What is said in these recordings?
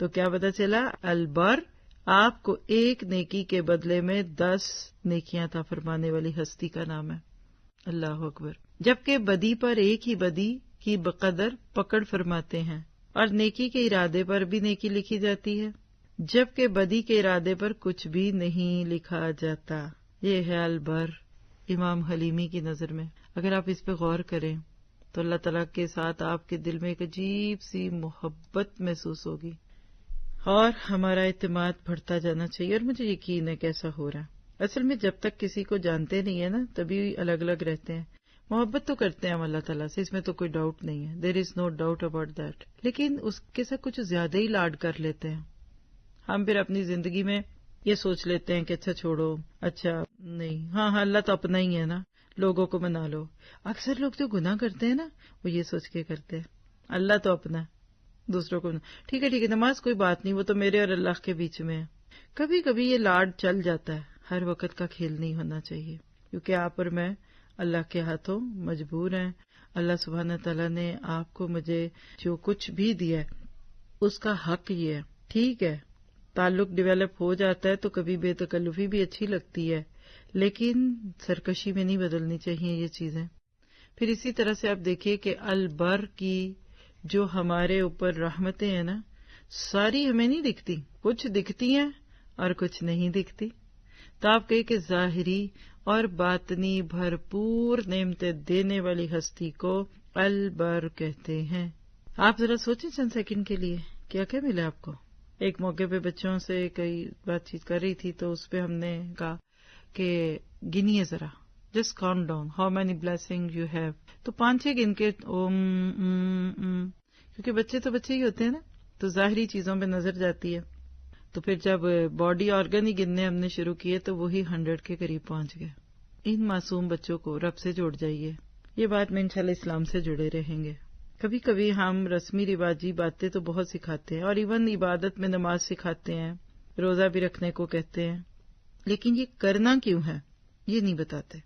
تو کیا پتا چلا؟ البر آپ کو ایک نیکی کے بدلے میں 10 نیکیاں عطا فرمانے والی ہستی کا نام ہے۔ اللہ اکبر۔ جبکہ بدی پر ایک ہی بدی کی بقدر پکڑ فرماتے ہیں، اور نیکی کے ارادے پر بھی نیکی لکھی جاتی ہے، جبکہ بدی کے ارادے پر کچھ بھی نہیں لکھا جاتا۔ یہ ہے البر امام حلیمی کی نظر میں۔ اگر آپ اس پہ غور کریں تو اللہ تعالیٰ کے ساتھ آپ کے دل میں ایک عجیب سی محبت محسوس ہوگی، اور ہمارا اعتماد بڑھتا جانا چاہیے، اور مجھے یقین ہے کیسا ہو رہا ہے۔ اصل میں جب تک کسی کو جانتے نہیں ہیں نا تبھی الگ الگ رہتے ہیں۔ محبت تو کرتے ہیں ہم اللہ تعالیٰ سے، اس میں تو کوئی ڈاؤٹ نہیں ہے، دیر از نو ڈاؤٹ اباؤٹ دیٹ، لیکن اس کے ساتھ کچھ زیادہ ہی لاڈ کر لیتے ہیں ہم۔ پھر اپنی زندگی میں یہ سوچ لیتے ہیں کہ اچھا چھوڑو، اچھا نہیں، ہاں ہاں اللہ تو اپنا ہی ہے نا، لوگوں کو منا لو۔ اکثر لوگ جو گناہ کرتے ہیں نا وہ یہ سوچ کے کرتے ہیں اللہ تو اپنا ہے، دوسروں کو ٹھیک ہے نماز کوئی بات نہیں، وہ تو میرے اور اللہ کے بیچ میں ہے۔ کبھی کبھی یہ لاڈ چل جاتا ہے، ہر وقت کا کھیل نہیں ہونا چاہیے، کیونکہ آپ اور میں اللہ کے ہاتھوں مجبور ہیں۔ اللہ سبحانہ تعالیٰ نے آپ کو مجھے جو کچھ بھی دیا ہے اس کا حق یہ ہے۔ ٹھیک ہے تعلق ڈیولپ ہو جاتا ہے تو کبھی بے تکلفی بھی اچھی لگتی ہے، لیکن سرکشی میں نہیں بدلنی چاہیے یہ چیزیں۔ پھر اسی طرح سے آپ دیکھیے کہ البر کی جو ہمارے اوپر رحمتیں ہیں نا، ساری ہمیں نہیں دکھتی، کچھ دکھتی ہیں اور کچھ نہیں دکھتی۔ تو آپ کہیں کہ ظاہری اور باطنی بھرپور نعمتیں دینے والی ہستی کو البر کہتے ہیں۔ آپ ذرا سوچیں چند سیکنڈ کے لیے، کیا کیا ملا آپ کو؟ ایک موقع پہ بچوں سے کئی بات چیت کر رہی تھی تو اس پہ ہم نے کہا کہ گنیے ذرا، just count down how many blessing you have, تو 5-6 گن کے کیونکہ بچے تو بچے ہی ہوتے ہیں نا، تو ظاہری چیزوں پہ نظر جاتی ہے۔ تو پھر جب باڈی آرگن ہی گننے ہم نے شروع کیے تو وہی 100 کے قریب پہنچ گئے۔ ان معصوم بچوں کو رب سے جوڑ جائیے، یہ بات میں انشاءاللہ اسلام سے جڑے رہیں گے۔ کبھی کبھی ہم رسمی رواجی باتیں تو بہت سکھاتے ہیں، اور ایون عبادت میں نماز سکھاتے ہیں، روزہ بھی رکھنے کو کہتے ہیں، لیکن یہ کرنا کیوں ہے یہ نہیں بتاتے۔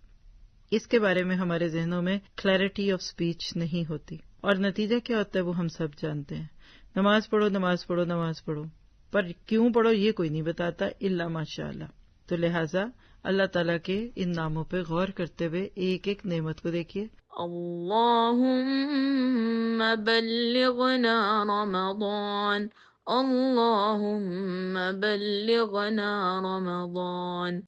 اس کے بارے میں ہمارے ذہنوں میں کلیئرٹی آف سپیچ نہیں ہوتی، اور نتیجہ کیا ہوتا ہے وہ ہم سب جانتے ہیں۔ نماز پڑھو نماز پڑھو نماز پڑھو، پر کیوں پڑھو یہ کوئی نہیں بتاتا الا ماشاء اللہ۔ تو لہٰذا اللہ تعالیٰ کے ان ناموں پہ غور کرتے ہوئے ایک ایک نعمت کو دیکھیے۔ اللہم بلغنا رمضان، اللہم بلغنا رمضان۔